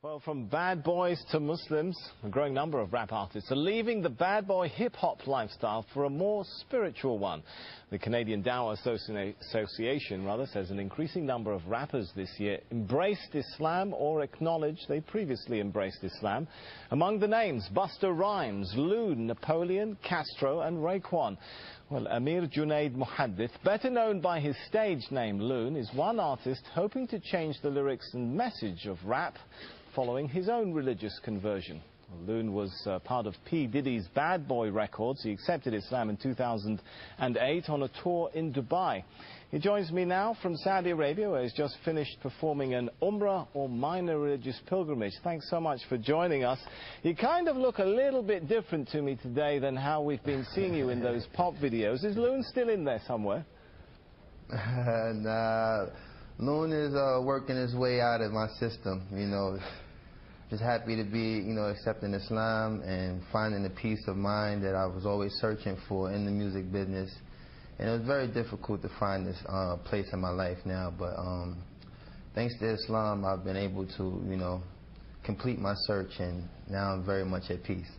Well, from bad boys to Muslims, a growing number of rap artists are leaving the bad boy hip-hop lifestyle for a more spiritual one. The Canadian Dawah Association says an increasing number of rappers this year embraced Islam or acknowledged they previously embraced Islam. Among the names, Busta Rhymes, Loon, Napoleon, Castro and Raekwon. Well, Amir Junaid Muhaddith, better known by his stage name Loon, is one artist hoping to change the lyrics and message of rap following his own religious conversion. Loon was part of P. Diddy's Bad Boy Records. He accepted Islam in 2008 on a tour in Dubai. He joins me now from Saudi Arabia, where he's just finished performing an Umrah or minor religious pilgrimage. Thanks so much for joining us. You kind of look a little bit different to me today than how we've been seeing you in those pop videos. Is Loon still in there somewhere? Nah, Loon is working his way out of my system, you know. Just happy to be, accepting Islam and finding the peace of mind that I was always searching for in the music business. And it was very difficult to find this place in my life now, but thanks to Islam, I've been able to, complete my search, and now I'm very much at peace.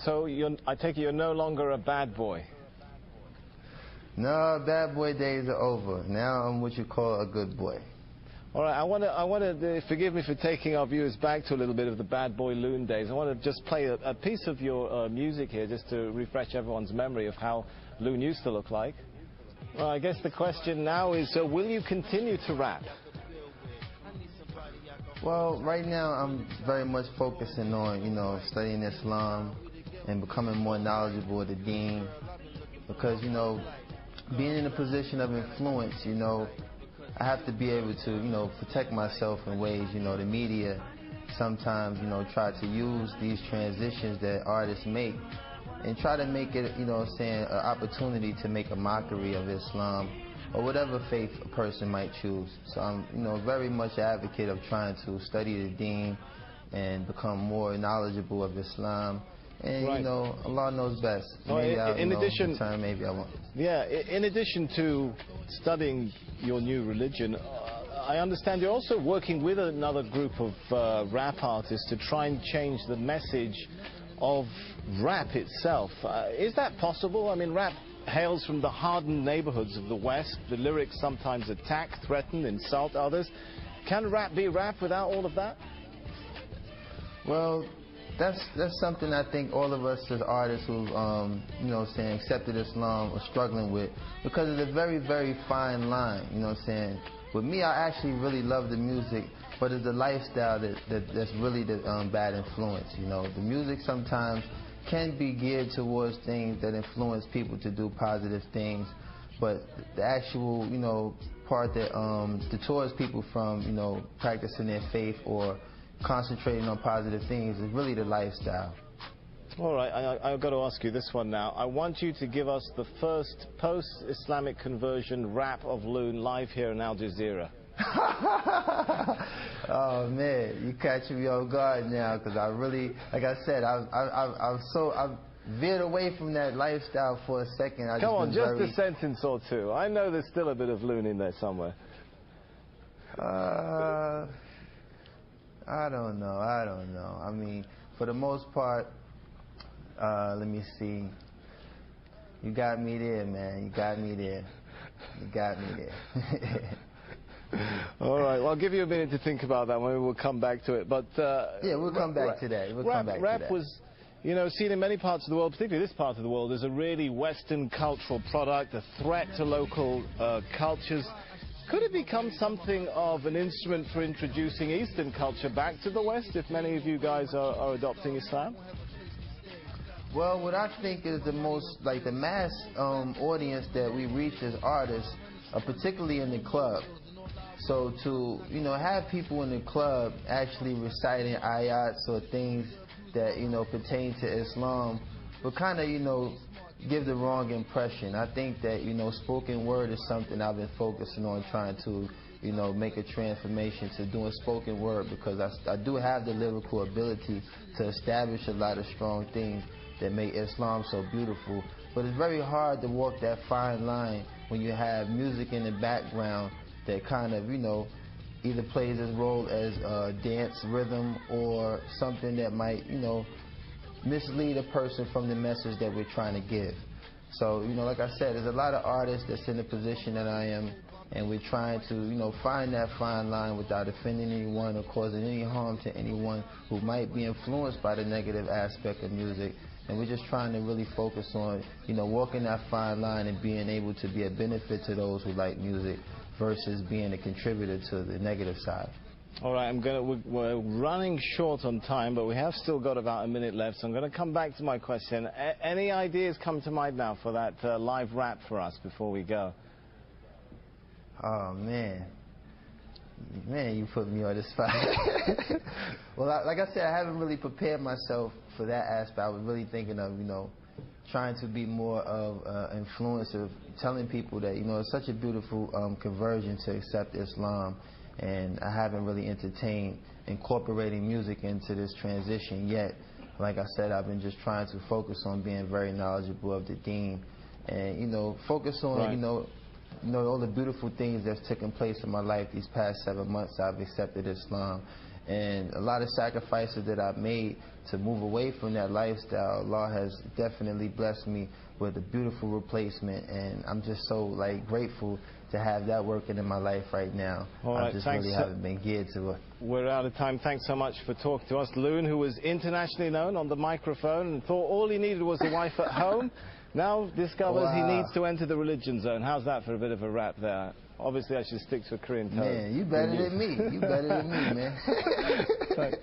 So I take it you're no longer a bad boy? No, bad boy days are over. Now I'm what you call a good boy. All right, I want to forgive me for taking our viewers back to a little bit of the Bad Boy Loon days. I want to just play a piece of your music here, just to refresh everyone's memory of how Loon used to look like. Well, I guess the question now is, will you continue to rap? Well, right now I'm very much focusing on, studying Islam and becoming more knowledgeable of the deen, because, being in a position of influence, I have to be able to, protect myself in ways, the media sometimes, try to use these transitions that artists make and try to make it, an opportunity to make a mockery of Islam or whatever faith a person might choose. So I'm, very much an advocate of trying to study the deen and become more knowledgeable of Islam. And, right. Allah knows best. Well, maybe maybe I won't. Yeah, in addition to studying your new religion, I understand you're also working with another group of rap artists to try and change the message of rap itself. Is that possible? I mean, rap hails from the hardened neighborhoods of the West. The lyrics sometimes attack, threaten, insult others. Can rap be rap without all of that? Well, that's something I think all of us as artists who, accepted Islam are struggling with, because it's a very, very fine line, With me, I actually really love the music, but it's the lifestyle that's really the bad influence, The music sometimes can be geared towards things that influence people to do positive things, but the actual, part that deters people from, practicing their faith or concentrating on positive things is really the lifestyle. All right, I've got to ask you this one now. I want you to give us the first post-Islamic conversion rap of Loon live here in Al Jazeera. Oh man, you catching me off guard now, because I really, like I said, I've veered away from that lifestyle for a second. Come on, just a sentence or two. I know there's still a bit of Loon in there somewhere. I don't know. I mean, for the most part, let me see. You got me there, man. You got me there. All right. Well, I'll give you a minute to think about that. Maybe we'll come back to it. But yeah, we'll come back to that. Rap was, seen in many parts of the world, particularly this part of the world, as a really Western cultural product, a threat to local cultures. Could it become something of an instrument for introducing Eastern culture back to the West if many of you guys are adopting Islam? Well, what I think is the mass audience that we reach as artists, particularly in the club. So to, have people in the club actually reciting ayats or things that, pertain to Islam will kind of, give the wrong impression. I think that, spoken word is something I've been focusing on, trying to, make a transformation to doing spoken word, because I do have the lyrical ability to establish a lot of strong things that make Islam so beautiful. But it's very hard to walk that fine line when you have music in the background that kind of, either plays its role as dance, rhythm, or something that might, mislead a person from the message that we're trying to give. So, like I said, there's a lot of artists that's in the position that I am, and we're trying to, find that fine line without offending anyone or causing any harm to anyone who might be influenced by the negative aspect of music. And we're just trying to really focus on, walking that fine line and being able to be a benefit to those who like music versus being a contributor to the negative side. All right, we're running short on time, but we have still got about a minute left, so I'm going to come back to my question. Any ideas come to mind now for that live rap for us before we go? Oh, man. Man, you put me on the spot. Well, like I said, I haven't really prepared myself for that aspect. I was really thinking of, trying to be more of an influencer, telling people that, it's such a beautiful conversion to accept Islam. And I haven't really entertained incorporating music into this transition yet. Like I said, I've been just trying to focus on being very knowledgeable of the deen and, focus on, right. All the beautiful things that's taken place in my life these past 7 months. I've accepted Islam. And a lot of sacrifices that I've made to move away from that lifestyle, Allah has definitely blessed me with a beautiful replacement. And I'm just so, grateful to have that working in my life right now. All right, I just really haven't been geared to it. We're out of time. Thanks so much for talking to us. Loon, who was internationally known on the microphone and thought all he needed was a wife at home, now discovers he needs to enter the religion zone. How's that for a bit of a rap there? Obviously, I should stick to a Korean tone. Man, you better than me. You better than me, man. Thanks.